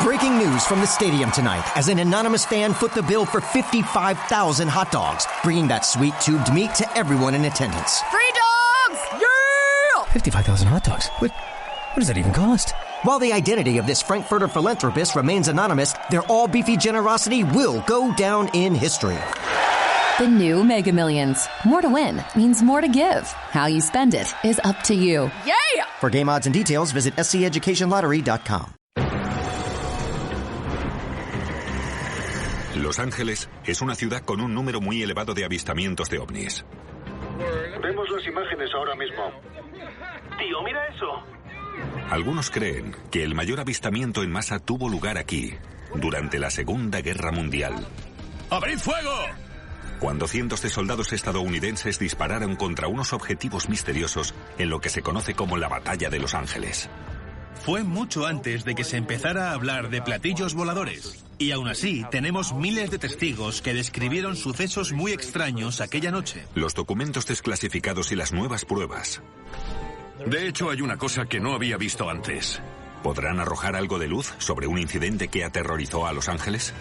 Breaking news from the stadium tonight as an anonymous fan foot the bill for 55,000 hot dogs, bringing that sweet tubed meat to everyone in attendance. Free dogs! Yeah! 55,000 hot dogs? What does that even cost? While the identity of this Frankfurter philanthropist remains anonymous, their all-beefy generosity will go down in history. The new Mega Millions. More to win means more to give. How you spend it is up to you. Yeah! For game odds and details, visit sceducationlottery.com. Los Ángeles es una ciudad con un número muy elevado de avistamientos de ovnis. Vemos las imágenes ahora mismo. Tío, mira eso. Algunos creen que el mayor avistamiento en masa tuvo lugar aquí, durante la Segunda Guerra Mundial. ¡Abrid fuego! Cuando cientos de soldados estadounidenses dispararon contra unos objetivos misteriosos en lo que se conoce como la Batalla de Los Ángeles. Fue mucho antes de que se empezara a hablar de platillos voladores. Y aún así, tenemos miles de testigos que describieron sucesos muy extraños aquella noche. Los documentos desclasificados y las nuevas pruebas. De hecho, hay una cosa que no había visto antes. ¿Podrán arrojar algo de luz sobre un incidente que aterrorizó a Los Ángeles?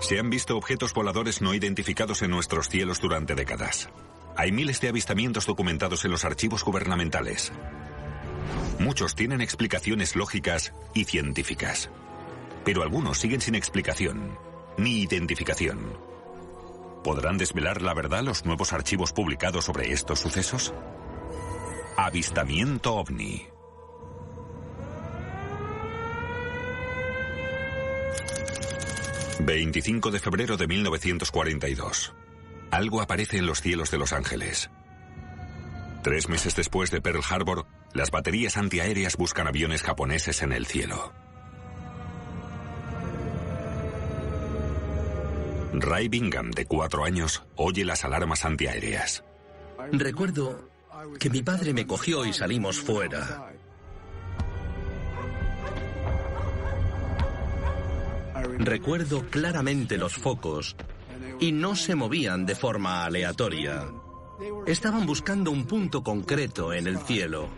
Se han visto objetos voladores no identificados en nuestros cielos durante décadas. Hay miles de avistamientos documentados en los archivos gubernamentales. Muchos tienen explicaciones lógicas y científicas. Pero algunos siguen sin explicación, ni identificación. ¿Podrán desvelar la verdad los nuevos archivos publicados sobre estos sucesos? Avistamiento OVNI. ...25 de febrero de 1942... Algo aparece en los cielos de Los Ángeles. 3 meses después de Pearl Harbor, las baterías antiaéreas buscan aviones japoneses en el cielo. Ray Bingham, de 4 años, oye las alarmas antiaéreas. Recuerdo que mi padre me cogió y salimos fuera. Recuerdo claramente los focos y no se movían de forma aleatoria. Estaban buscando un punto concreto en el cielo.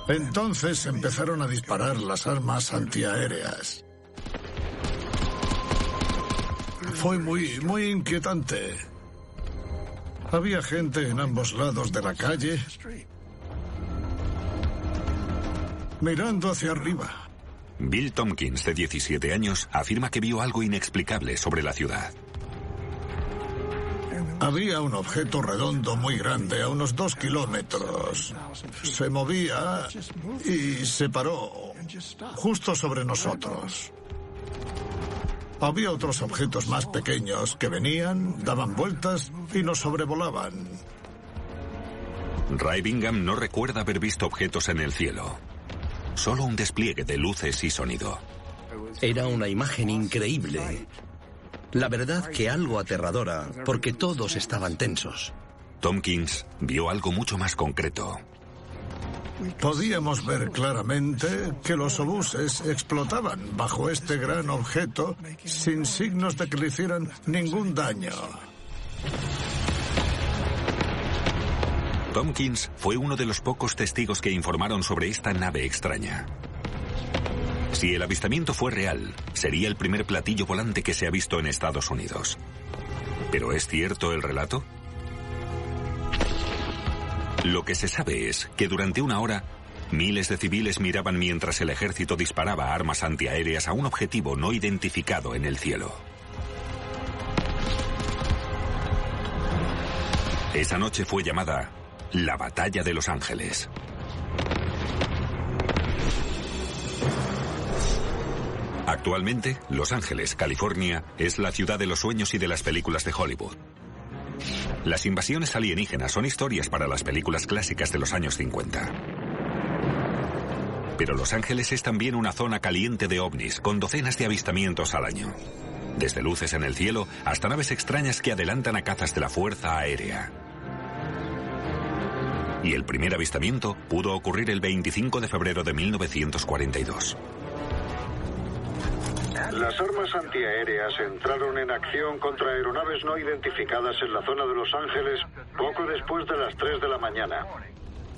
Entonces empezaron a disparar las armas antiaéreas. Fue muy inquietante. Había gente en ambos lados de la calle, mirando hacia arriba. Bill Tompkins, de 17 años, afirma que vio algo inexplicable sobre la ciudad. Había un objeto redondo muy grande a unos 2 kilómetros. Se movía y se paró justo sobre nosotros. Había otros objetos más pequeños que venían, daban vueltas y nos sobrevolaban. Ray Bingham no recuerda haber visto objetos en el cielo. Solo un despliegue de luces y sonido. Era una imagen increíble. La verdad que algo aterradora, porque todos estaban tensos. Tompkins vio algo mucho más concreto. Podíamos ver claramente que los obuses explotaban bajo este gran objeto sin signos de que le hicieran ningún daño. Tompkins fue uno de los pocos testigos que informaron sobre esta nave extraña. Si el avistamiento fue real, sería el primer platillo volante que se ha visto en Estados Unidos. ¿Pero es cierto el relato? Lo que se sabe es que durante una hora, miles de civiles miraban mientras el ejército disparaba armas antiaéreas a un objetivo no identificado en el cielo. Esa noche fue llamada la Batalla de Los Ángeles. Actualmente, Los Ángeles, California, es la ciudad de los sueños y de las películas de Hollywood. Las invasiones alienígenas son historias para las películas clásicas de los años 50. Pero Los Ángeles es también una zona caliente de ovnis, con docenas de avistamientos al año. Desde luces en el cielo hasta naves extrañas que adelantan a cazas de la Fuerza Aérea. Y el primer avistamiento pudo ocurrir el 25 de febrero de 1942. Las armas antiaéreas entraron en acción contra aeronaves no identificadas en la zona de Los Ángeles poco después de las 3 de la mañana.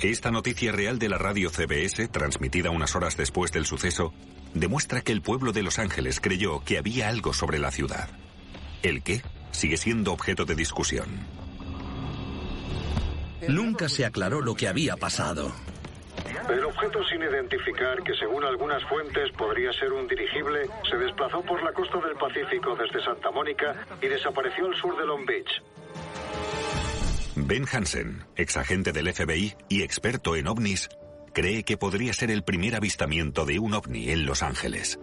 Esta noticia real de la radio CBS, transmitida unas horas después del suceso, demuestra que el pueblo de Los Ángeles creyó que había algo sobre la ciudad. ¿El qué? Sigue siendo objeto de discusión. Nunca se aclaró lo que había pasado. El objeto sin identificar, que según algunas fuentes podría ser un dirigible, se desplazó por la costa del Pacífico desde Santa Mónica y desapareció al sur de Long Beach. Ben Hansen, exagente del FBI y experto en ovnis, cree que podría ser el primer avistamiento de un ovni en Los Ángeles.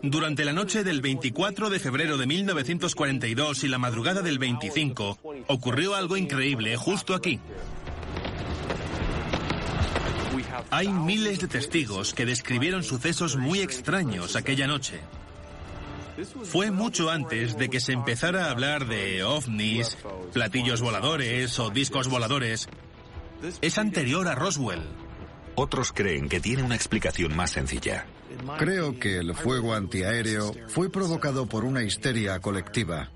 Durante la noche del 24 de febrero de 1942 y la madrugada del 25, ocurrió algo increíble justo aquí. Hay miles de testigos que describieron sucesos muy extraños aquella noche. Fue mucho antes de que se empezara a hablar de ovnis, platillos voladores o discos voladores. Es anterior a Roswell. Otros creen que tiene una explicación más sencilla. Creo que el fuego antiaéreo fue provocado por una histeria colectiva.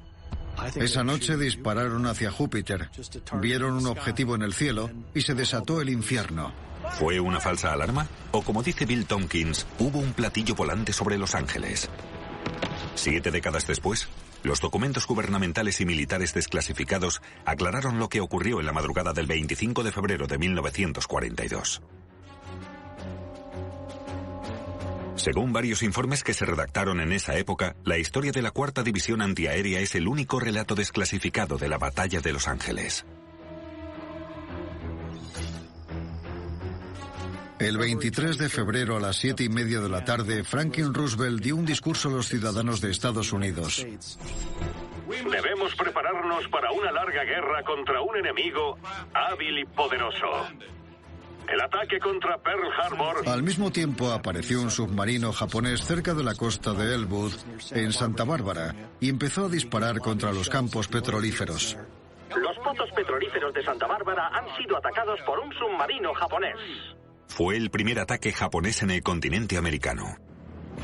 Esa noche dispararon hacia Júpiter, vieron un objetivo en el cielo y se desató el infierno. ¿Fue una falsa alarma? O como dice Bill Tompkins, hubo un platillo volante sobre Los Ángeles. 7 décadas después, los documentos gubernamentales y militares desclasificados aclararon lo que ocurrió en la madrugada del 25 de febrero de 1942. Según varios informes que se redactaron en esa época, la historia de la Cuarta División Antiaérea es el único relato desclasificado de la Batalla de Los Ángeles. El 23 de febrero a las 7:30 de la tarde, Franklin Roosevelt dio un discurso a los ciudadanos de Estados Unidos. Debemos prepararnos para una larga guerra contra un enemigo hábil y poderoso. El ataque contra Pearl Harbor. Al mismo tiempo apareció un submarino japonés cerca de la costa de Elwood, en Santa Bárbara, y empezó a disparar contra los campos petrolíferos. Los pozos petrolíferos de Santa Bárbara han sido atacados por un submarino japonés. Fue el primer ataque japonés en el continente americano.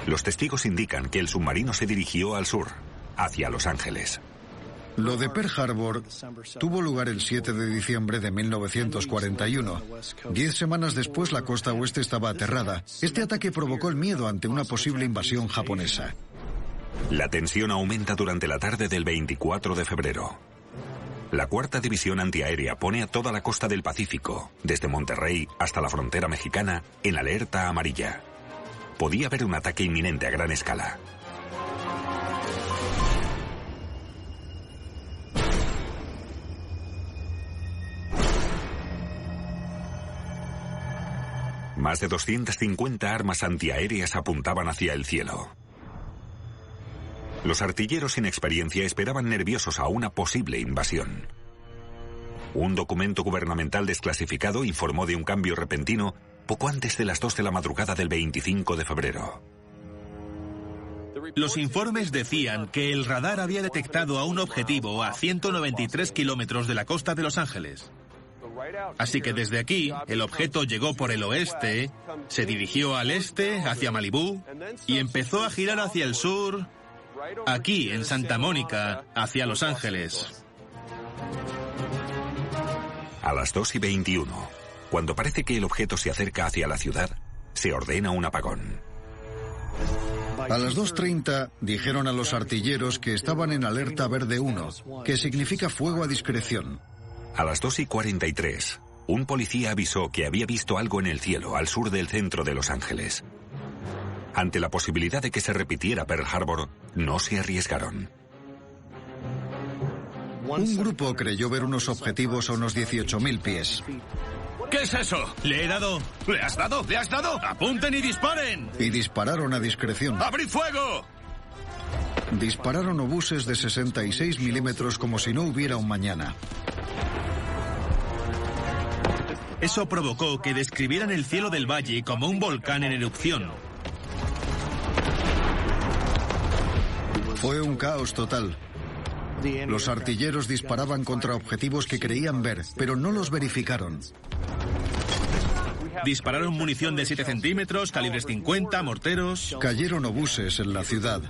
Los testigos indican que el submarino se dirigió al sur, hacia Los Ángeles. Lo de Pearl Harbor tuvo lugar el 7 de diciembre de 1941. 10 semanas después, la costa oeste estaba aterrada. Este ataque provocó el miedo ante una posible invasión japonesa. La tensión aumenta durante la tarde del 24 de febrero. La Cuarta División Antiaérea pone a toda la costa del Pacífico, desde Monterrey hasta la frontera mexicana, en alerta amarilla. Podía haber un ataque inminente a gran escala. Más de 250 armas antiaéreas apuntaban hacia el cielo. Los artilleros sin experiencia esperaban nerviosos a una posible invasión. Un documento gubernamental desclasificado informó de un cambio repentino poco antes de las 2 de la madrugada del 25 de febrero. Los informes decían que el radar había detectado a un objetivo a 193 kilómetros de la costa de Los Ángeles. Así que desde aquí, el objeto llegó por el oeste, se dirigió al este, hacia Malibú, y empezó a girar hacia el sur, aquí en Santa Mónica, hacia Los Ángeles. A las 2:21, cuando parece que el objeto se acerca hacia la ciudad, se ordena un apagón. A las 2:30 dijeron a los artilleros que estaban en alerta verde 1, que significa fuego a discreción. A las 2:43, un policía avisó que había visto algo en el cielo al sur del centro de Los Ángeles. Ante la posibilidad de que se repitiera Pearl Harbor, no se arriesgaron. Un grupo creyó ver unos objetivos a unos 18.000 pies. ¿Qué es eso? ¿Le he dado? ¿Le has dado? ¿Le has dado? ¡Apunten y disparen! Y dispararon a discreción. ¡Abrid fuego! Dispararon obuses de 66 milímetros como si no hubiera un mañana. Eso provocó que describieran el cielo del valle como un volcán en erupción. Fue un caos total. Los artilleros disparaban contra objetivos que creían ver, pero no los verificaron. Dispararon munición de 7 centímetros, calibres 50, morteros. Cayeron obuses en la ciudad.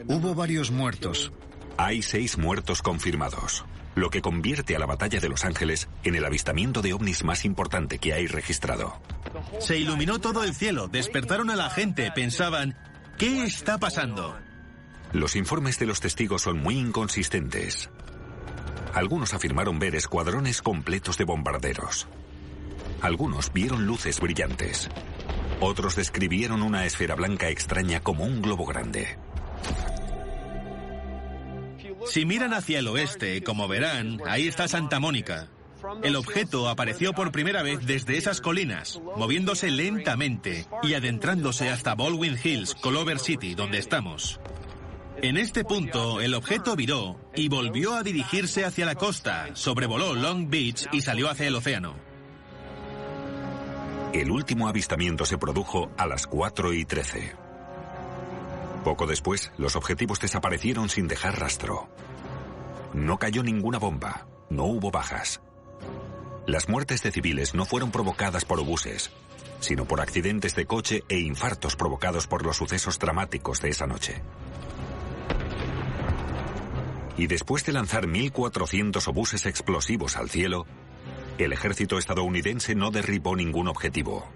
Hubo varios muertos. Hay 6 muertos confirmados, lo que convierte a la batalla de Los Ángeles en el avistamiento de ovnis más importante que hay registrado. Se iluminó todo el cielo, despertaron a la gente, pensaban, ¿qué está pasando? Los informes de los testigos son muy inconsistentes. Algunos afirmaron ver escuadrones completos de bombarderos. Algunos vieron luces brillantes. Otros describieron una esfera blanca extraña como un globo grande. Si miran hacia el oeste, como verán, ahí está Santa Mónica. El objeto apareció por primera vez desde esas colinas, moviéndose lentamente y adentrándose hasta Baldwin Hills, Culver City, donde estamos. En este punto, el objeto viró y volvió a dirigirse hacia la costa, sobrevoló Long Beach y salió hacia el océano. El último avistamiento se produjo a las 4:13. Poco después, los objetivos desaparecieron sin dejar rastro. No cayó ninguna bomba, no hubo bajas. Las muertes de civiles no fueron provocadas por obuses, sino por accidentes de coche e infartos provocados por los sucesos dramáticos de esa noche. Y después de lanzar 1.400 obuses explosivos al cielo, el ejército estadounidense no derribó ningún objetivo,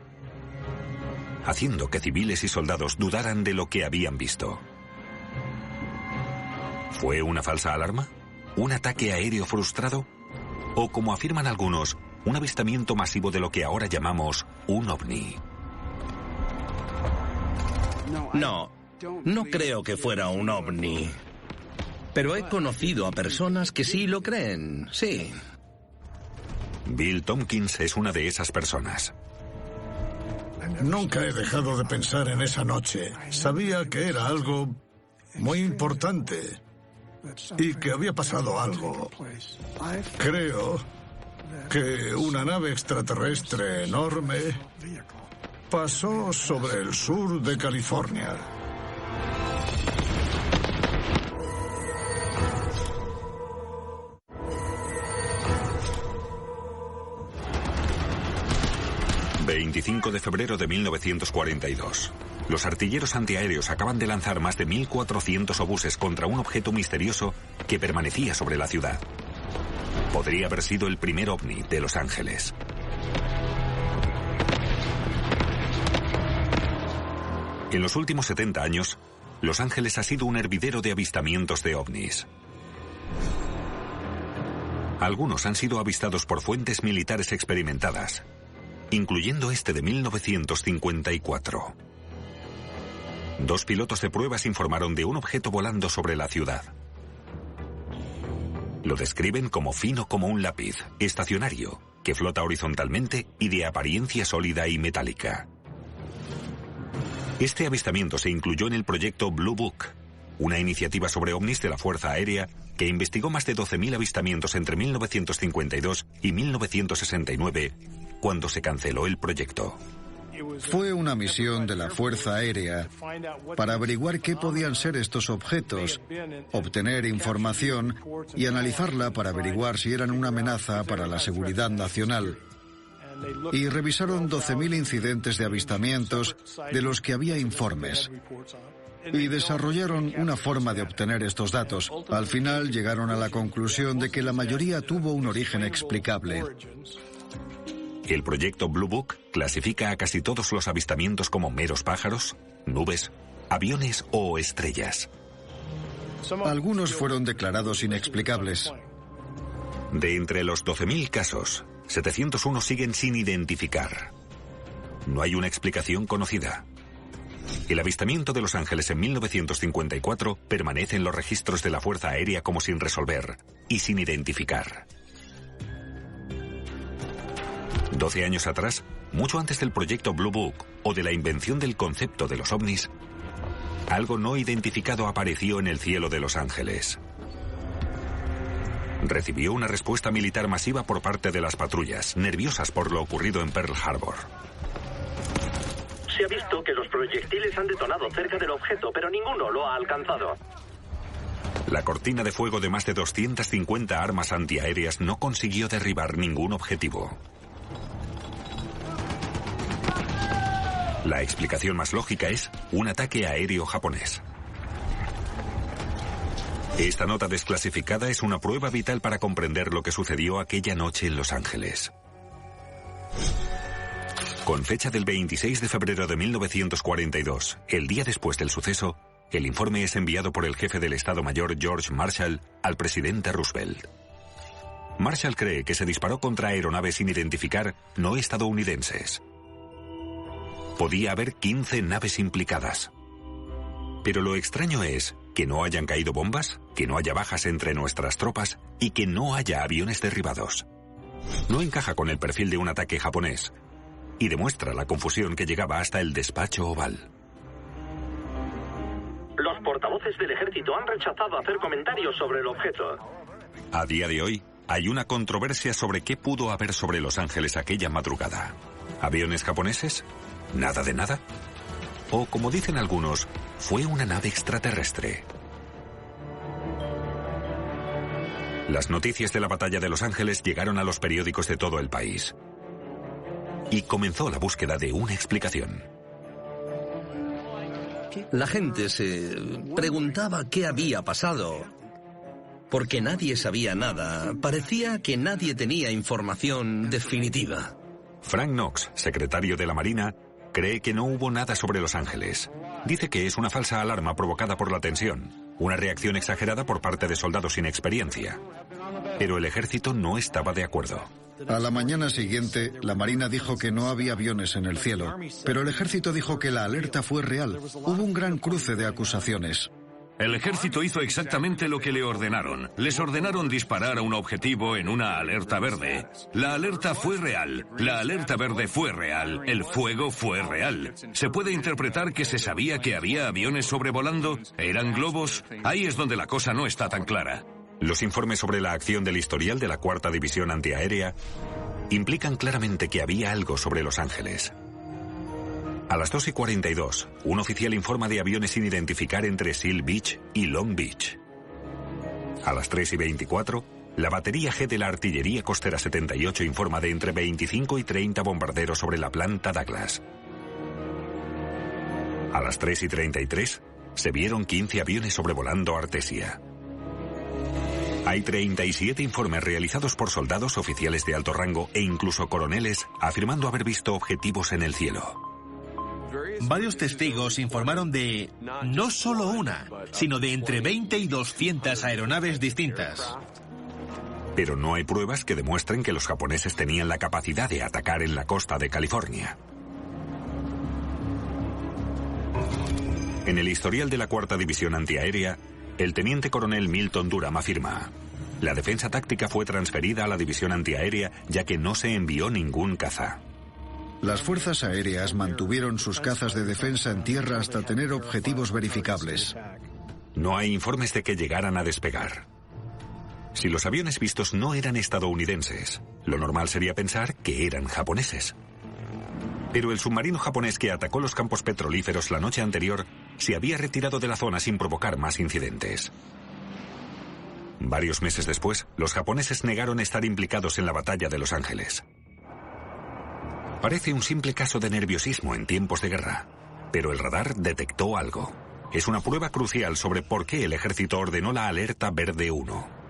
haciendo que civiles y soldados dudaran de lo que habían visto. ¿Fue una falsa alarma? ¿Un ataque aéreo frustrado? ¿O, como afirman algunos, un avistamiento masivo de lo que ahora llamamos un ovni? No creo que fuera un ovni. Pero he conocido a personas que sí lo creen, sí. Bill Tompkins es una de esas personas. Nunca he dejado de pensar en esa noche. Sabía que era algo muy importante y que había pasado algo. Creo que una nave extraterrestre enorme pasó sobre el sur de California. ...25 de febrero de 1942. Los artilleros antiaéreos acaban de lanzar más de 1.400 obuses contra un objeto misterioso que permanecía sobre la ciudad. Podría haber sido el primer ovni de Los Ángeles. En los últimos 70 años, Los Ángeles ha sido un hervidero de avistamientos de ovnis. Algunos han sido avistados por fuentes militares experimentadas, incluyendo este de 1954. 2 pilotos de pruebas informaron de un objeto volando sobre la ciudad. Lo describen como fino como un lápiz, estacionario, que flota horizontalmente y de apariencia sólida y metálica. Este avistamiento se incluyó en el proyecto Blue Book, una iniciativa sobre ovnis de la Fuerza Aérea que investigó más de 12.000 avistamientos entre 1952 y 1969, cuando se canceló el proyecto. Fue una misión de la Fuerza Aérea para averiguar qué podían ser estos objetos, obtener información y analizarla para averiguar si eran una amenaza para la seguridad nacional. Y revisaron 12.000 incidentes de avistamientos de los que había informes. Y desarrollaron una forma de obtener estos datos. Al final llegaron a la conclusión de que la mayoría tuvo un origen explicable. El proyecto Blue Book clasifica a casi todos los avistamientos como meros pájaros, nubes, aviones o estrellas. Algunos fueron declarados inexplicables. De entre los 12.000 casos, 701 siguen sin identificar. No hay una explicación conocida. El avistamiento de Los Ángeles en 1954 permanece en los registros de la Fuerza Aérea como sin resolver y sin identificar. 12 años atrás, mucho antes del proyecto Blue Book o de la invención del concepto de los ovnis, algo no identificado apareció en el cielo de Los Ángeles. Recibió una respuesta militar masiva por parte de las patrullas, nerviosas por lo ocurrido en Pearl Harbor. Se ha visto que los proyectiles han detonado cerca del objeto, pero ninguno lo ha alcanzado. La cortina de fuego de más de 250 armas antiaéreas no consiguió derribar ningún objetivo. La explicación más lógica es un ataque aéreo japonés. Esta nota desclasificada es una prueba vital para comprender lo que sucedió aquella noche en Los Ángeles. Con fecha del 26 de febrero de 1942, el día después del suceso, el informe es enviado por el jefe del Estado Mayor George Marshall al presidente Roosevelt. Marshall cree que se disparó contra aeronaves sin identificar no estadounidenses. Podía haber 15 naves implicadas. Pero lo extraño es que no hayan caído bombas, que no haya bajas entre nuestras tropas y que no haya aviones derribados. No encaja con el perfil de un ataque japonés y demuestra la confusión que llegaba hasta el despacho oval. Los portavoces del ejército han rechazado hacer comentarios sobre el objeto. A día de hoy, hay una controversia sobre qué pudo haber sobre Los Ángeles aquella madrugada. ¿Aviones japoneses? ¿Nada de nada? O, como dicen algunos, fue una nave extraterrestre. Las noticias de la batalla de Los Ángeles llegaron a los periódicos de todo el país. Y comenzó la búsqueda de una explicación. La gente se preguntaba qué había pasado, porque nadie sabía nada. Parecía que nadie tenía información definitiva. Frank Knox, secretario de la Marina, cree que no hubo nada sobre Los Ángeles. Dice que es una falsa alarma provocada por la tensión, una reacción exagerada por parte de soldados sin experiencia. Pero el ejército no estaba de acuerdo. A la mañana siguiente, la Marina dijo que no había aviones en el cielo, pero el ejército dijo que la alerta fue real. Hubo un gran cruce de acusaciones. El ejército hizo exactamente lo que le ordenaron. Les ordenaron disparar a un objetivo en una alerta verde. La alerta fue real. La alerta verde fue real. El fuego fue real. ¿Se puede interpretar que se sabía que había aviones sobrevolando? ¿Eran globos? Ahí es donde la cosa no está tan clara. Los informes sobre la acción del historial de la 4ª División Antiaérea implican claramente que había algo sobre Los Ángeles. A las 2:42, un oficial informa de aviones sin identificar entre Seal Beach y Long Beach. A las 3:24, la batería G de la Artillería Costera 78 informa de entre 25 y 30 bombarderos sobre la planta Douglas. A las 3:33, se vieron 15 aviones sobrevolando Artesia. Hay 37 informes realizados por soldados, oficiales de alto rango e incluso coroneles afirmando haber visto objetivos en el cielo. Varios testigos informaron de no solo una, sino de entre 20 y 200 aeronaves distintas. Pero no hay pruebas que demuestren que los japoneses tenían la capacidad de atacar en la costa de California. En el historial de la 4ª División Antiaérea, el teniente coronel Milton Durham afirma: la defensa táctica fue transferida a la división antiaérea ya que no se envió ningún caza. Las fuerzas aéreas mantuvieron sus cazas de defensa en tierra hasta tener objetivos verificables. No hay informes de que llegaran a despegar. Si los aviones vistos no eran estadounidenses, lo normal sería pensar que eran japoneses. Pero el submarino japonés que atacó los campos petrolíferos la noche anterior se había retirado de la zona sin provocar más incidentes. Varios meses después, los japoneses negaron estar implicados en la batalla de Los Ángeles. Parece un simple caso de nerviosismo en tiempos de guerra, pero el radar detectó algo. Es una prueba crucial sobre por qué el ejército ordenó la alerta verde 1.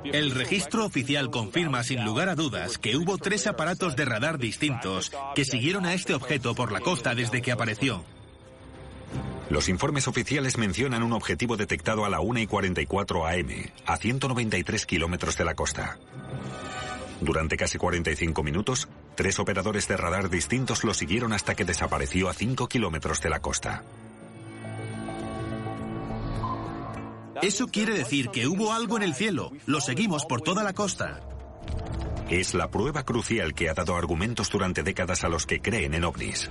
El registro oficial confirma sin lugar a dudas que hubo 3 aparatos de radar distintos que siguieron a este objeto por la costa desde que apareció. Los informes oficiales mencionan un objetivo detectado a la 1:44 AM, a 193 kilómetros de la costa. Durante casi 45 minutos, 3 operadores de radar distintos lo siguieron hasta que desapareció a 5 kilómetros de la costa. Eso quiere decir que hubo algo en el cielo. Lo seguimos por toda la costa. Es la prueba crucial que ha dado argumentos durante décadas a los que creen en ovnis.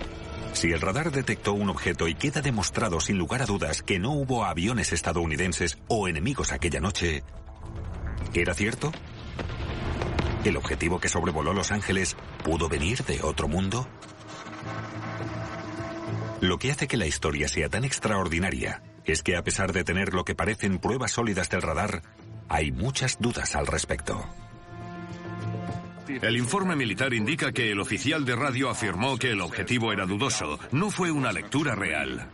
Si el radar detectó un objeto y queda demostrado sin lugar a dudas que no hubo aviones estadounidenses o enemigos aquella noche, ¿era cierto? ¿El objetivo que sobrevoló Los Ángeles pudo venir de otro mundo? Lo que hace que la historia sea tan extraordinaria es que a pesar de tener lo que parecen pruebas sólidas del radar, hay muchas dudas al respecto. El informe militar indica que el oficial de radio afirmó que el objetivo era dudoso. No fue una lectura real.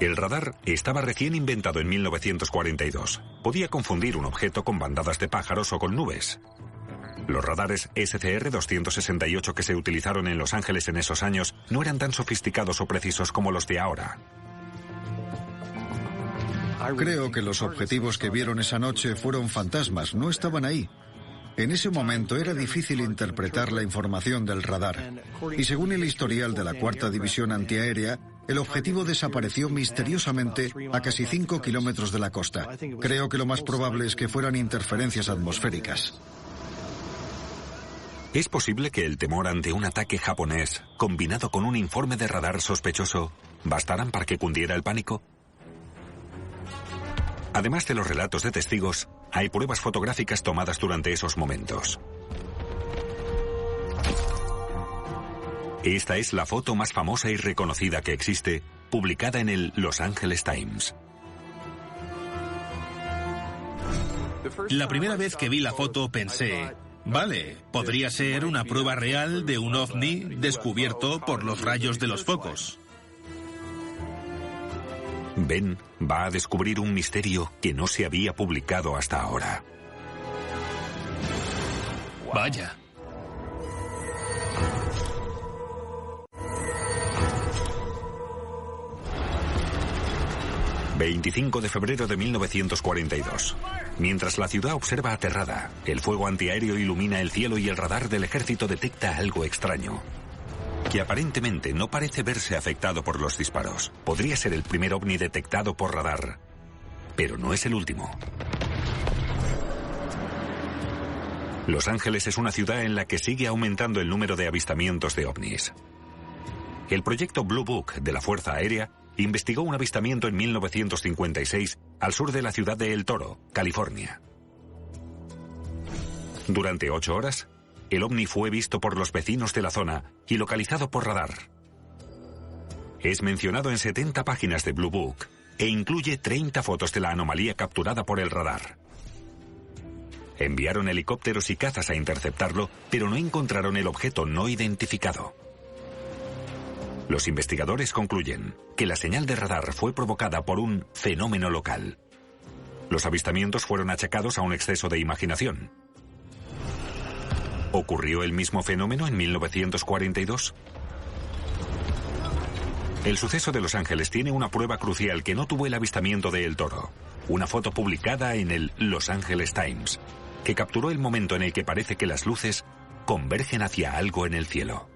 El radar estaba recién inventado en 1942. Podía confundir un objeto con bandadas de pájaros o con nubes. Los radares SCR-268 que se utilizaron en Los Ángeles en esos años no eran tan sofisticados o precisos como los de ahora. Creo que los objetivos que vieron esa noche fueron fantasmas, no estaban ahí. En ese momento era difícil interpretar la información del radar. Y según el historial de la 4ª División Antiaérea, el objetivo desapareció misteriosamente a casi 5 kilómetros de la costa. Creo que lo más probable es que fueran interferencias atmosféricas. ¿Es posible que el temor ante un ataque japonés, combinado con un informe de radar sospechoso, bastaran para que cundiera el pánico? Además de los relatos de testigos, hay pruebas fotográficas tomadas durante esos momentos. Esta es la foto más famosa y reconocida que existe, publicada en el Los Angeles Times. La primera vez que vi la foto pensé, vale, podría ser una prueba real de un ovni descubierto por los rayos de los focos. Ben va a descubrir un misterio que no se había publicado hasta ahora. Vaya. ...25 de febrero de 1942. Mientras la ciudad observa aterrada, el fuego antiaéreo ilumina el cielo y el radar del ejército detecta algo extraño, que aparentemente no parece verse afectado por los disparos. Podría ser el primer ovni detectado por radar, pero no es el último. Los Ángeles es una ciudad en la que sigue aumentando el número de avistamientos de ovnis. El proyecto Blue Book de la Fuerza Aérea investigó un avistamiento en 1956 al sur de la ciudad de El Toro, California. Durante 8 horas, el ovni fue visto por los vecinos de la zona y localizado por radar. Es mencionado en 70 páginas de Blue Book e incluye 30 fotos de la anomalía capturada por el radar. Enviaron helicópteros y cazas a interceptarlo, pero no encontraron el objeto no identificado. Los investigadores concluyen que la señal de radar fue provocada por un fenómeno local. Los avistamientos fueron achacados a un exceso de imaginación. ¿Ocurrió el mismo fenómeno en 1942? El suceso de Los Ángeles tiene una prueba crucial que no tuvo el avistamiento de El Toro. Una foto publicada en el Los Angeles Times, que capturó el momento en el que parece que las luces convergen hacia algo en el cielo.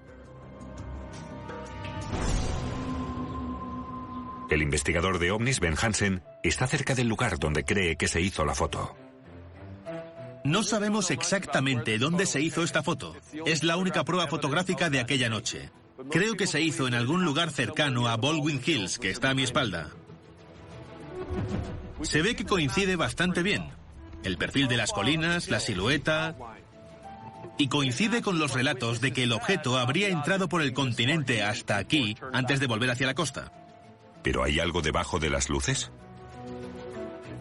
El investigador de ovnis, Ben Hansen, está cerca del lugar donde cree que se hizo la foto. No sabemos exactamente dónde se hizo esta foto. Es la única prueba fotográfica de aquella noche. Creo que se hizo en algún lugar cercano a Baldwin Hills, que está a mi espalda. Se ve que coincide bastante bien. El perfil de las colinas, la silueta... Y coincide con los relatos de que el objeto habría entrado por el continente hasta aquí antes de volver hacia la costa. ¿Pero hay algo debajo de las luces?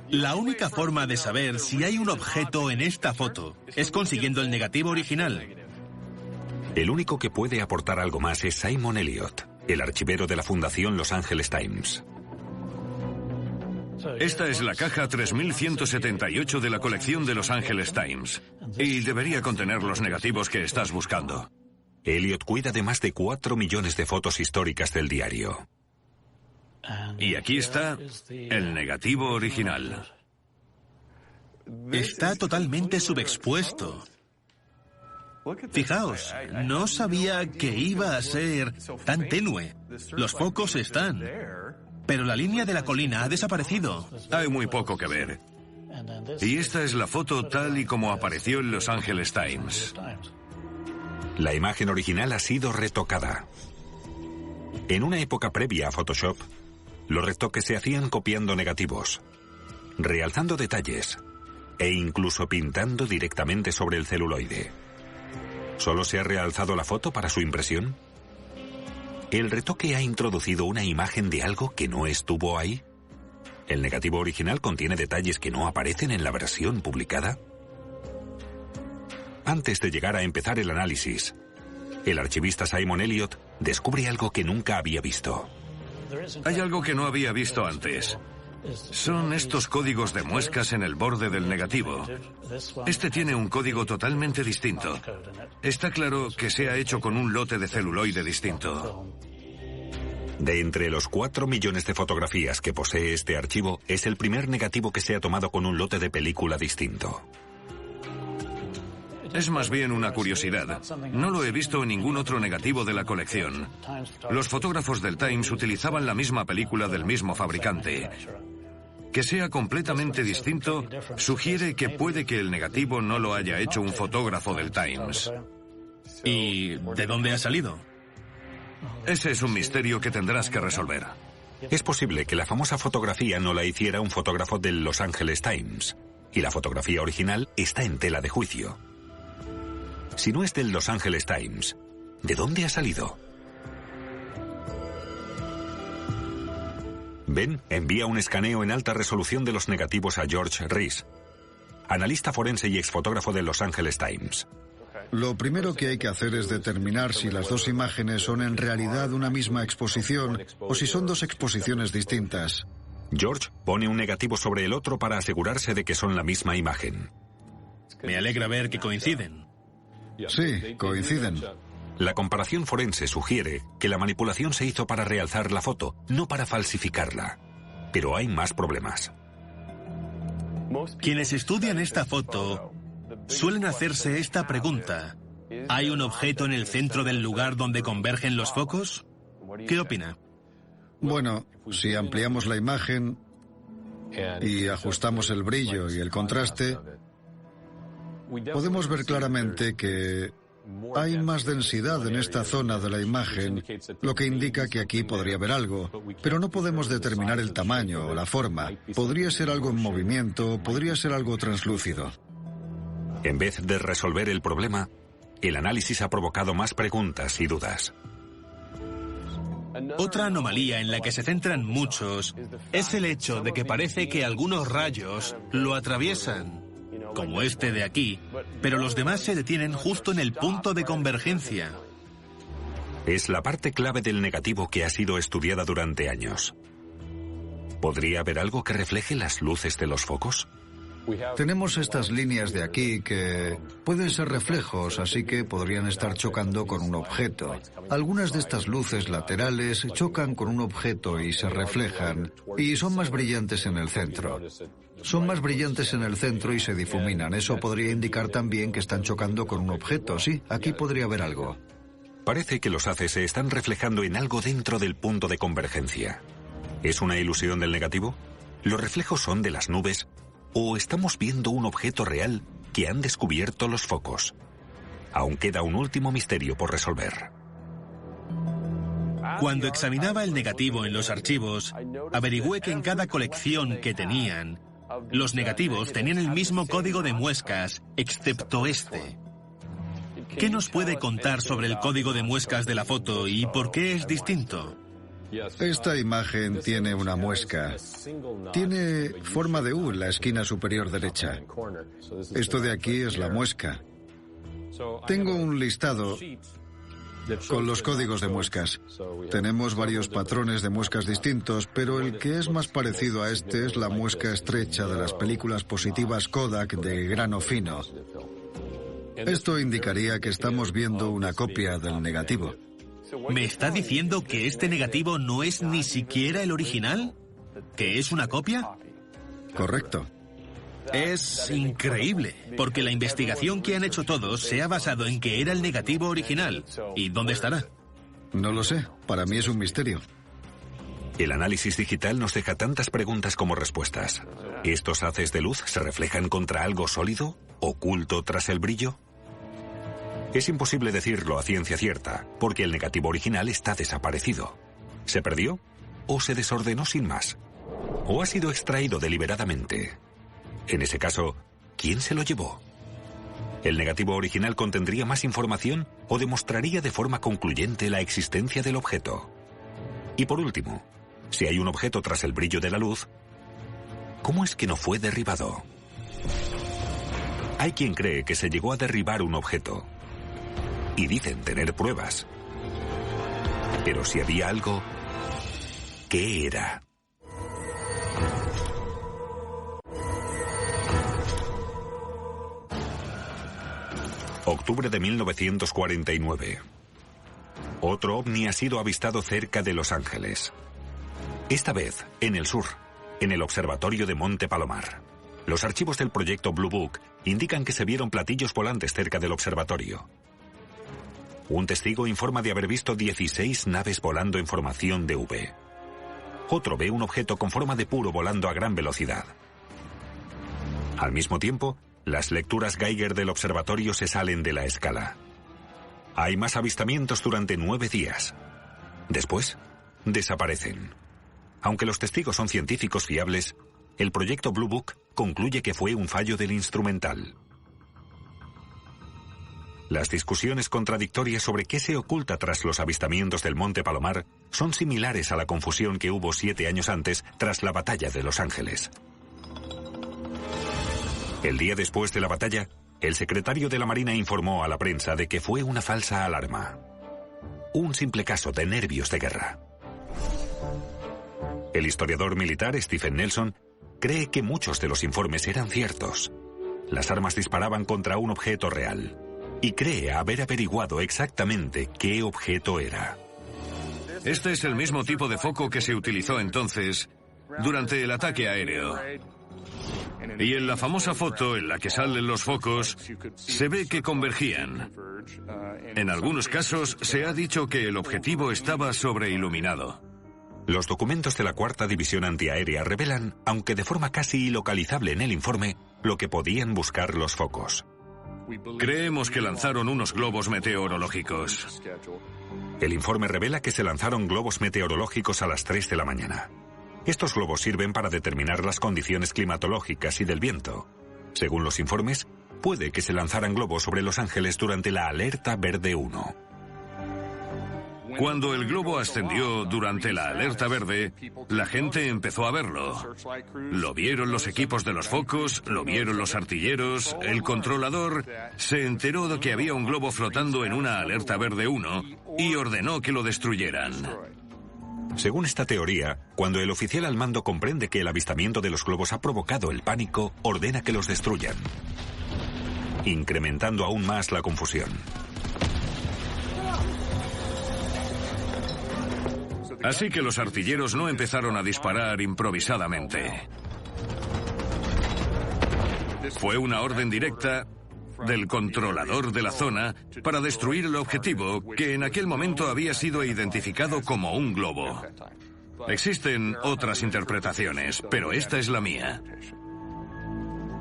La única forma de saber si hay un objeto en esta foto es consiguiendo el negativo original. El único que puede aportar algo más es Simon Elliott, el archivero de la Fundación Los Angeles Times. Esta es la caja 3178 de la colección de Los Angeles Times. Y debería contener los negativos que estás buscando. Elliott cuida de más de 4 millones de fotos históricas del diario. Y aquí está el negativo original. Está totalmente subexpuesto. Fijaos, no sabía que iba a ser tan tenue. Los focos están, pero la línea de la colina ha desaparecido. Hay muy poco que ver. Y esta es la foto tal y como apareció en Los Angeles Times. La imagen original ha sido retocada. En una época previa a Photoshop, los retoques se hacían copiando negativos, realzando detalles e incluso pintando directamente sobre el celuloide. ¿Solo se ha realzado la foto para su impresión? ¿El retoque ha introducido una imagen de algo que no estuvo ahí? ¿El negativo original contiene detalles que no aparecen en la versión publicada? Antes de llegar a empezar el análisis, el archivista Simon Elliott descubre algo que nunca había visto. Hay algo que no había visto antes. Son estos códigos de muescas en el borde del negativo. Este tiene un código totalmente distinto. Está claro que se ha hecho con un lote de celuloide distinto. De entre los 4 millones de fotografías que posee este archivo, es el primer negativo que se ha tomado con un lote de película distinto. Es más bien una curiosidad. No lo he visto en ningún otro negativo de la colección. Los fotógrafos del Times utilizaban la misma película del mismo fabricante. Que sea completamente distinto sugiere que puede que el negativo no lo haya hecho un fotógrafo del Times. ¿Y de dónde ha salido? Ese es un misterio que tendrás que resolver. Es posible que la famosa fotografía no la hiciera un fotógrafo del Los Angeles Times, y la fotografía original está en tela de juicio. Si no es del Los Angeles Times, ¿de dónde ha salido? Ben envía un escaneo en alta resolución de los negativos a George Rees, analista forense y exfotógrafo del Los Angeles Times. Lo primero que hay que hacer es determinar si las dos imágenes son en realidad una misma exposición o si son dos exposiciones distintas. George pone un negativo sobre el otro para asegurarse de que son la misma imagen. Me alegra ver que coinciden. Sí, coinciden. La comparación forense sugiere que la manipulación se hizo para realzar la foto, no para falsificarla. Pero hay más problemas. Quienes estudian esta foto suelen hacerse esta pregunta. ¿Hay un objeto en el centro del lugar donde convergen los focos? ¿Qué opina? Bueno, si ampliamos la imagen y ajustamos el brillo y el contraste, podemos ver claramente que hay más densidad en esta zona de la imagen, lo que indica que aquí podría haber algo, pero no podemos determinar el tamaño o la forma. Podría ser algo en movimiento, podría ser algo translúcido. En vez de resolver el problema, el análisis ha provocado más preguntas y dudas. Otra anomalía en la que se centran muchos es el hecho de que parece que algunos rayos lo atraviesan, como este de aquí, pero los demás se detienen justo en el punto de convergencia. Es la parte clave del negativo que ha sido estudiada durante años. ¿Podría haber algo que refleje las luces de los focos? Tenemos estas líneas de aquí que pueden ser reflejos, así que podrían estar chocando con un objeto. Algunas de estas luces laterales chocan con un objeto y se reflejan, y son más brillantes en el centro. Son más brillantes en el centro y se difuminan. Eso podría indicar también que están chocando con un objeto. Sí, aquí podría haber algo. Parece que los haces se están reflejando en algo dentro del punto de convergencia. ¿Es una ilusión del negativo? ¿Los reflejos son de las nubes? ¿O estamos viendo un objeto real que han descubierto los focos? Aún queda un último misterio por resolver. Cuando examinaba el negativo en los archivos, averigüé que en cada colección que tenían, los negativos tenían el mismo código de muescas, excepto este. ¿Qué nos puede contar sobre el código de muescas de la foto y por qué es distinto? Esta imagen tiene una muesca. Tiene forma de U en la esquina superior derecha. Esto de aquí es la muesca. Tengo un listado con los códigos de muescas. Tenemos varios patrones de muescas distintos, pero el que es más parecido a este es la muesca estrecha de las películas positivas Kodak de grano fino. Esto indicaría que estamos viendo una copia del negativo. ¿Me está diciendo que este negativo no es ni siquiera el original? ¿Que es una copia? Correcto. Es increíble, porque la investigación que han hecho todos se ha basado en que era el negativo original. ¿Y dónde estará? No lo sé. Para mí es un misterio. El análisis digital nos deja tantas preguntas como respuestas. ¿Estos haces de luz se reflejan contra algo sólido, oculto tras el brillo? Es imposible decirlo a ciencia cierta, porque el negativo original está desaparecido. ¿Se perdió? ¿O se desordenó sin más? ¿O ha sido extraído deliberadamente? En ese caso, ¿quién se lo llevó? ¿El negativo original contendría más información o demostraría de forma concluyente la existencia del objeto? Y por último, si hay un objeto tras el brillo de la luz, ¿cómo es que no fue derribado? Hay quien cree que se llegó a derribar un objeto. Y dicen tener pruebas. Pero si había algo, ¿qué era? Octubre de 1949. Otro ovni ha sido avistado cerca de Los Ángeles. Esta vez, en el sur, en el observatorio de Monte Palomar. Los archivos del proyecto Blue Book indican que se vieron platillos volantes cerca del observatorio. Un testigo informa de haber visto 16 naves volando en formación de V. Otro ve un objeto con forma de puro volando a gran velocidad. Al mismo tiempo, las lecturas Geiger del observatorio se salen de la escala. Hay más avistamientos durante 9 días. Después, desaparecen. Aunque los testigos son científicos fiables, el proyecto Blue Book concluye que fue un fallo del instrumental. Las discusiones contradictorias sobre qué se oculta tras los avistamientos del Monte Palomar son similares a la confusión que hubo 7 años antes tras la batalla de Los Ángeles. El día después de la batalla, el secretario de la Marina informó a la prensa de que fue una falsa alarma. Un simple caso de nervios de guerra. El historiador militar Stephen Nelson cree que muchos de los informes eran ciertos. Las armas disparaban contra un objeto real. Y cree haber averiguado exactamente qué objeto era. Este es el mismo tipo de foco que se utilizó entonces durante el ataque aéreo. Y en la famosa foto en la que salen los focos, se ve que convergían. En algunos casos se ha dicho que el objetivo estaba sobreiluminado. Los documentos de la 4ª División Antiaérea revelan, aunque de forma casi ilocalizable en el informe, lo que podían buscar los focos. Creemos que lanzaron unos globos meteorológicos. El informe revela que se lanzaron globos meteorológicos a las 3 de la mañana. Estos globos sirven para determinar las condiciones climatológicas y del viento. Según los informes, puede que se lanzaran globos sobre Los Ángeles durante la alerta verde 1. Cuando el globo ascendió durante la alerta verde, la gente empezó a verlo. Lo vieron los equipos de los focos, lo vieron los artilleros, el controlador se enteró de que había un globo flotando en una alerta verde 1 y ordenó que lo destruyeran. Según esta teoría, cuando el oficial al mando comprende que el avistamiento de los globos ha provocado el pánico, ordena que los destruyan, incrementando aún más la confusión. Así que los artilleros no empezaron a disparar improvisadamente. Fue una orden directa del controlador de la zona para destruir el objetivo que en aquel momento había sido identificado como un globo. Existen otras interpretaciones, pero esta es la mía.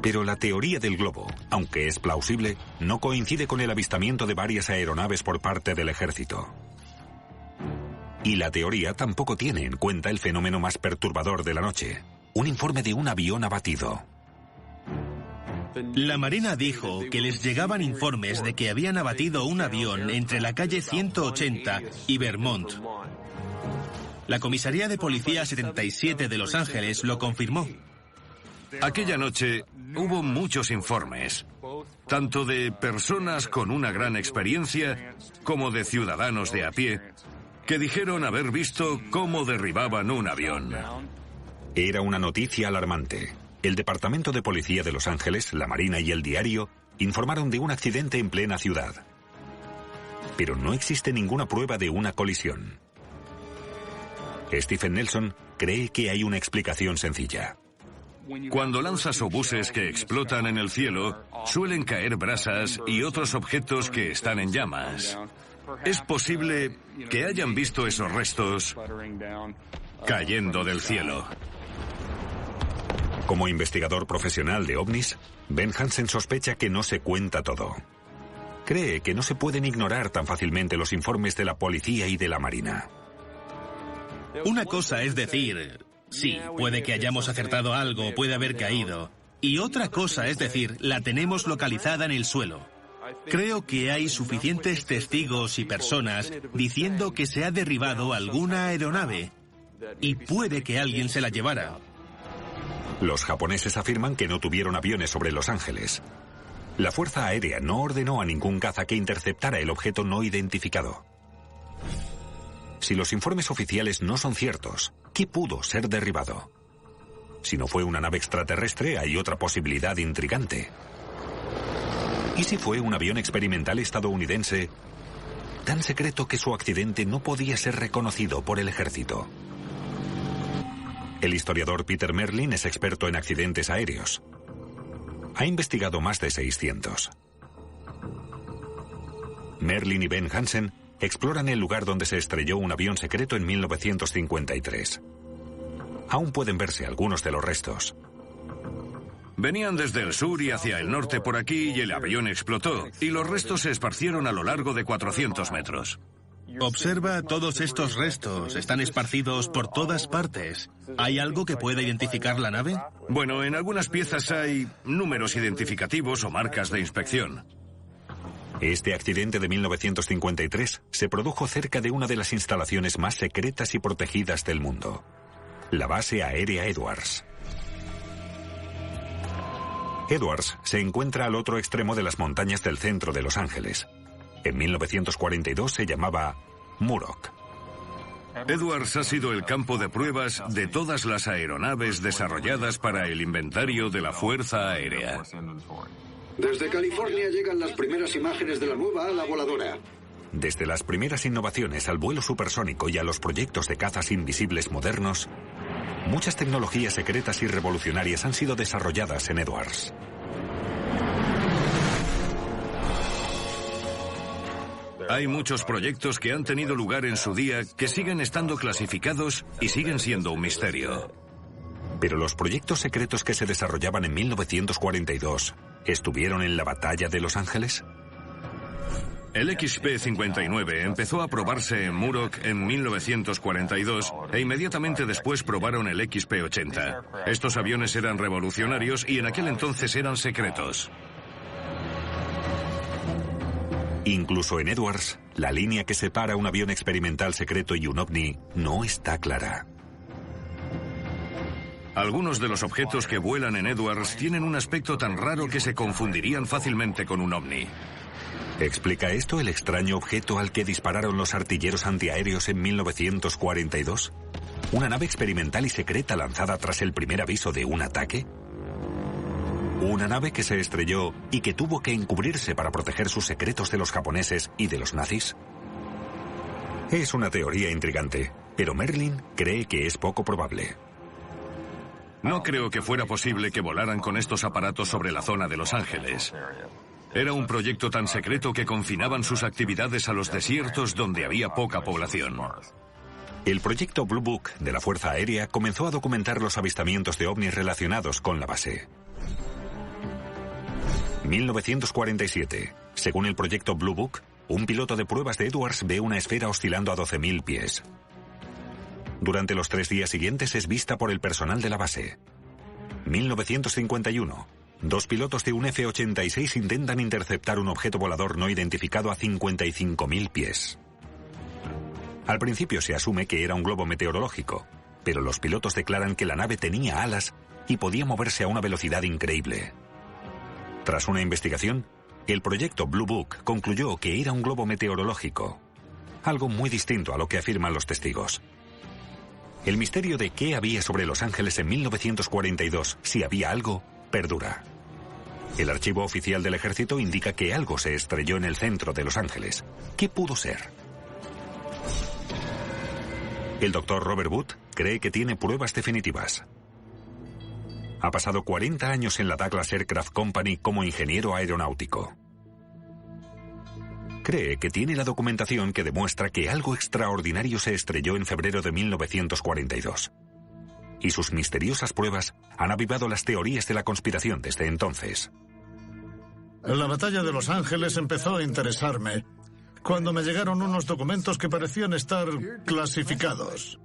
Pero la teoría del globo, aunque es plausible, no coincide con el avistamiento de varias aeronaves por parte del ejército. Y la teoría tampoco tiene en cuenta el fenómeno más perturbador de la noche, un informe de un avión abatido. La Marina dijo que les llegaban informes de que habían abatido un avión entre la calle 180 y Vermont. La Comisaría de Policía 77 de Los Ángeles lo confirmó. Aquella noche hubo muchos informes, tanto de personas con una gran experiencia como de ciudadanos de a pie, que dijeron haber visto cómo derribaban un avión. Era una noticia alarmante. El Departamento de Policía de Los Ángeles, la Marina y el Diario informaron de un accidente en plena ciudad. Pero no existe ninguna prueba de una colisión. Stephen Nelson cree que hay una explicación sencilla. Cuando lanzas obuses que explotan en el cielo, suelen caer brasas y otros objetos que están en llamas. Es posible que hayan visto esos restos cayendo del cielo. Como investigador profesional de ovnis, Ben Hansen sospecha que no se cuenta todo. Cree que no se pueden ignorar tan fácilmente los informes de la policía y de la Marina. Una cosa es decir, sí, puede que hayamos acertado algo, puede haber caído. Y otra cosa es decir, la tenemos localizada en el suelo. Creo que hay suficientes testigos y personas diciendo que se ha derribado alguna aeronave y puede que alguien se la llevara. Los japoneses afirman que no tuvieron aviones sobre Los Ángeles. La Fuerza Aérea no ordenó a ningún caza que interceptara el objeto no identificado. Si los informes oficiales no son ciertos, ¿qué pudo ser derribado? Si no fue una nave extraterrestre, hay otra posibilidad intrigante. ¿Y si fue un avión experimental estadounidense tan secreto que su accidente no podía ser reconocido por el ejército? El historiador Peter Merlin es experto en accidentes aéreos. Ha investigado más de 600. Merlin y Ben Hansen exploran el lugar donde se estrelló un avión secreto en 1953. Aún pueden verse algunos de los restos. Venían desde el sur y hacia el norte por aquí y el avión explotó, y los restos se esparcieron a lo largo de 400 metros. Observa todos estos restos, están esparcidos por todas partes. ¿Hay algo que pueda identificar la nave? Bueno, en algunas piezas hay números identificativos o marcas de inspección. Este accidente de 1953 se produjo cerca de una de las instalaciones más secretas y protegidas del mundo, la Base Aérea Edwards. Edwards se encuentra al otro extremo de las montañas del centro de Los Ángeles. En 1942 se llamaba Muroc. Edwards ha sido el campo de pruebas de todas las aeronaves desarrolladas para el inventario de la Fuerza Aérea. Desde California llegan las primeras imágenes de la nueva ala voladora. Desde las primeras innovaciones al vuelo supersónico y a los proyectos de cazas invisibles modernos, muchas tecnologías secretas y revolucionarias han sido desarrolladas en Edwards. Hay muchos proyectos que han tenido lugar en su día que siguen estando clasificados y siguen siendo un misterio. Pero los proyectos secretos que se desarrollaban en 1942, ¿estuvieron en la batalla de Los Ángeles? El XP-59 empezó a probarse en Muroc en 1942 e inmediatamente después probaron el XP-80. Estos aviones eran revolucionarios y en aquel entonces eran secretos. Incluso en Edwards, la línea que separa un avión experimental secreto y un ovni no está clara. Algunos de los objetos que vuelan en Edwards tienen un aspecto tan raro que se confundirían fácilmente con un ovni. ¿Explica esto el extraño objeto al que dispararon los artilleros antiaéreos en 1942? ¿Una nave experimental y secreta lanzada tras el primer aviso de un ataque? ¿Una nave que se estrelló y que tuvo que encubrirse para proteger sus secretos de los japoneses y de los nazis? Es una teoría intrigante, pero Merlin cree que es poco probable. No creo que fuera posible que volaran con estos aparatos sobre la zona de Los Ángeles. Era un proyecto tan secreto que confinaban sus actividades a los desiertos donde había poca población. El proyecto Blue Book de la Fuerza Aérea comenzó a documentar los avistamientos de ovnis relacionados con la base. 1947. Según el proyecto Blue Book, un piloto de pruebas de Edwards ve una esfera oscilando a 12.000 pies. Durante los 3 días siguientes es vista por el personal de la base. 1951. 2 pilotos de un F-86 intentan interceptar un objeto volador no identificado a 55.000 pies. Al principio se asume que era un globo meteorológico, pero los pilotos declaran que la nave tenía alas y podía moverse a una velocidad increíble. Tras una investigación, el proyecto Blue Book concluyó que era un globo meteorológico, algo muy distinto a lo que afirman los testigos. El misterio de qué había sobre Los Ángeles en 1942, si había algo, perdura. El archivo oficial del ejército indica que algo se estrelló en el centro de Los Ángeles. ¿Qué pudo ser? El doctor Robert Wood cree que tiene pruebas definitivas. Ha pasado 40 años en la Douglas Aircraft Company como ingeniero aeronáutico. Cree que tiene la documentación que demuestra que algo extraordinario se estrelló en febrero de 1942. Y sus misteriosas pruebas han avivado las teorías de la conspiración desde entonces. La batalla de Los Ángeles empezó a interesarme cuando me llegaron unos documentos que parecían estar clasificados.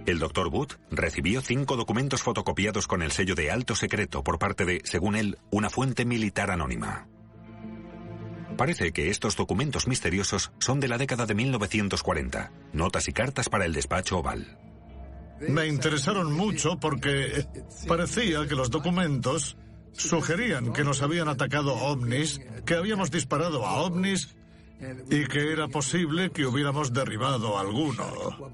El Dr. Wood recibió 5 documentos fotocopiados con el sello de alto secreto por parte de, según él, una fuente militar anónima. Parece que estos documentos misteriosos son de la década de 1940, notas y cartas para el despacho oval. Me interesaron mucho porque parecía que los documentos Sugerían que nos habían atacado ovnis, que habíamos disparado a ovnis y que era posible que hubiéramos derribado alguno.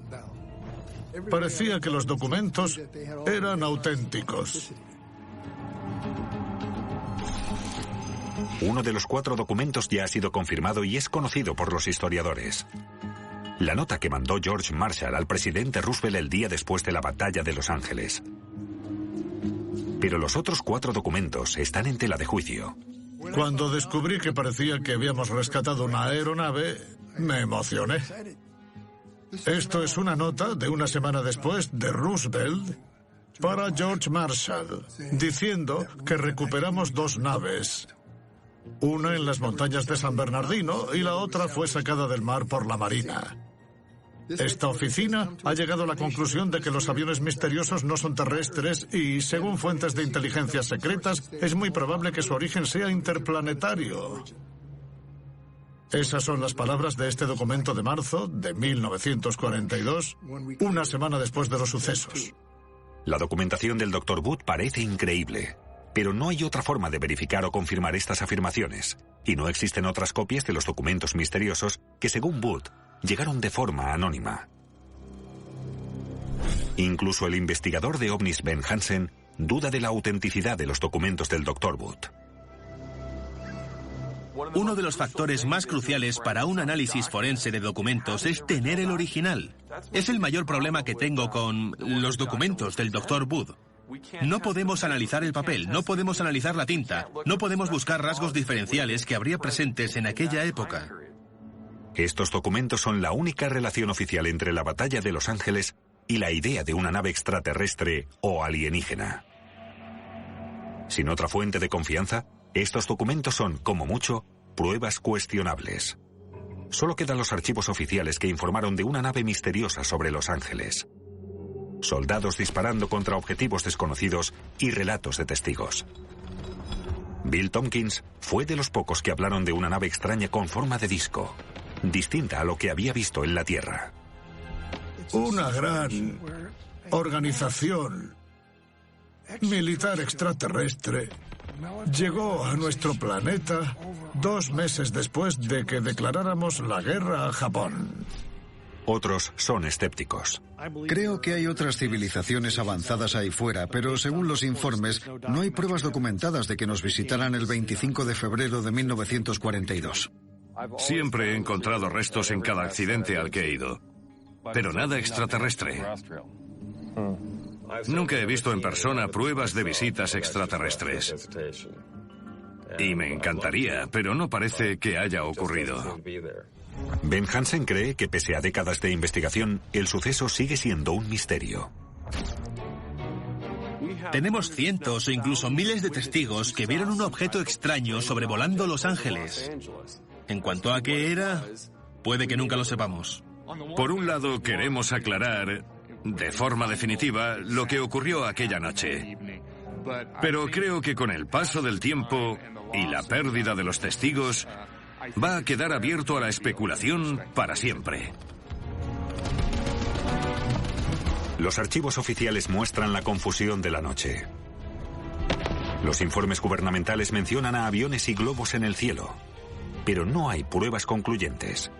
Parecía que los documentos eran auténticos. Uno de los 4 documentos ya ha sido confirmado y es conocido por los historiadores. La nota que mandó George Marshall al presidente Roosevelt el día después de la batalla de Los Ángeles. Pero los otros 4 documentos están en tela de juicio. Cuando descubrí que parecía que habíamos rescatado una aeronave, me emocioné. Esto es una nota de una semana después de Roosevelt para George Marshall, diciendo que recuperamos 2 naves. Una en las montañas de San Bernardino y la otra fue sacada del mar por la Marina. Esta oficina ha llegado a la conclusión de que los aviones misteriosos no son terrestres y, según fuentes de inteligencia secretas, es muy probable que su origen sea interplanetario. Esas son las palabras de este documento de marzo de 1942, una semana después de los sucesos. La documentación del Dr. Booth parece increíble, pero no hay otra forma de verificar o confirmar estas afirmaciones, y no existen otras copias de los documentos misteriosos que, según Booth, llegaron de forma anónima. Incluso el investigador de ovnis Ben Hansen duda de la autenticidad de los documentos del Dr. Booth. Uno de los factores más cruciales para un análisis forense de documentos es tener el original. Es el mayor problema que tengo con los documentos del Dr. Booth. No podemos analizar el papel, no podemos analizar la tinta, no podemos buscar rasgos diferenciales que habría presentes en aquella época. Estos documentos son la única relación oficial entre la batalla de Los Ángeles y la idea de una nave extraterrestre o alienígena. Sin otra fuente de confianza, estos documentos son, como mucho, pruebas cuestionables. Solo quedan los archivos oficiales que informaron de una nave misteriosa sobre Los Ángeles. Soldados disparando contra objetivos desconocidos y relatos de testigos. Bill Tompkins fue de los pocos que hablaron de una nave extraña con forma de disco, distinta a lo que había visto en la Tierra. Una gran organización militar extraterrestre llegó a nuestro planeta 2 meses después de que declaráramos la guerra a Japón. Otros son escépticos. Creo que hay otras civilizaciones avanzadas ahí fuera, pero según los informes, no hay pruebas documentadas de que nos visitaran el 25 de febrero de 1942. Siempre he encontrado restos en cada accidente al que he ido, pero nada extraterrestre. Nunca he visto en persona pruebas de visitas extraterrestres. Y me encantaría, pero no parece que haya ocurrido. Ben Hansen cree que pese a décadas de investigación, el suceso sigue siendo un misterio. Tenemos cientos o incluso miles de testigos que vieron un objeto extraño sobrevolando Los Ángeles. En cuanto a qué era, puede que nunca lo sepamos. Por un lado, queremos aclarar de forma definitiva lo que ocurrió aquella noche. Pero creo que con el paso del tiempo y la pérdida de los testigos, va a quedar abierto a la especulación para siempre. Los archivos oficiales muestran la confusión de la noche. Los informes gubernamentales mencionan a aviones y globos en el cielo, pero no hay pruebas concluyentes.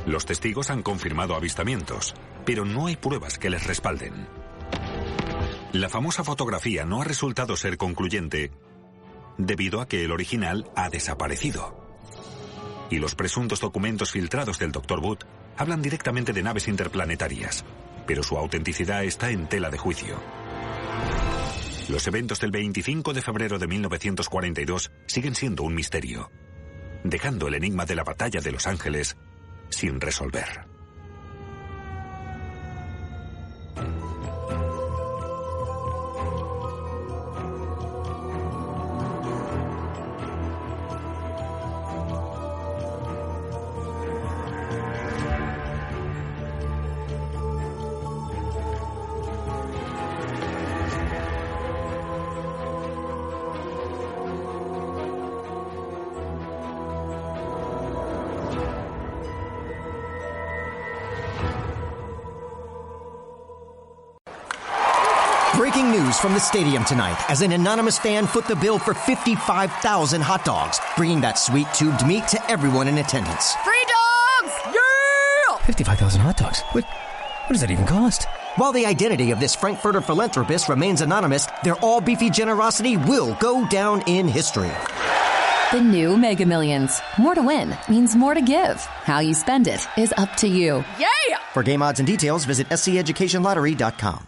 Los testigos han confirmado avistamientos, pero no hay pruebas que les respalden. La famosa fotografía no ha resultado ser concluyente debido a que el original ha desaparecido. Y los presuntos documentos filtrados del Dr. Booth hablan directamente de naves interplanetarias, pero su autenticidad está en tela de juicio. Los eventos del 25 de febrero de 1942 siguen siendo un misterio, dejando el enigma de la batalla de Los Ángeles sin resolver. news from the stadium tonight as an anonymous fan foot the bill for 55,000 hot dogs, bringing that sweet tubed meat to everyone in attendance. Free dogs! Yeah! 55,000 hot dogs? What does that even cost? While the identity of this Frankfurter philanthropist remains anonymous, their all-beefy generosity will go down in history. The new Mega Millions. More to win means more to give. How you spend it is up to you. For game odds and details, visit SCEducationLottery.com.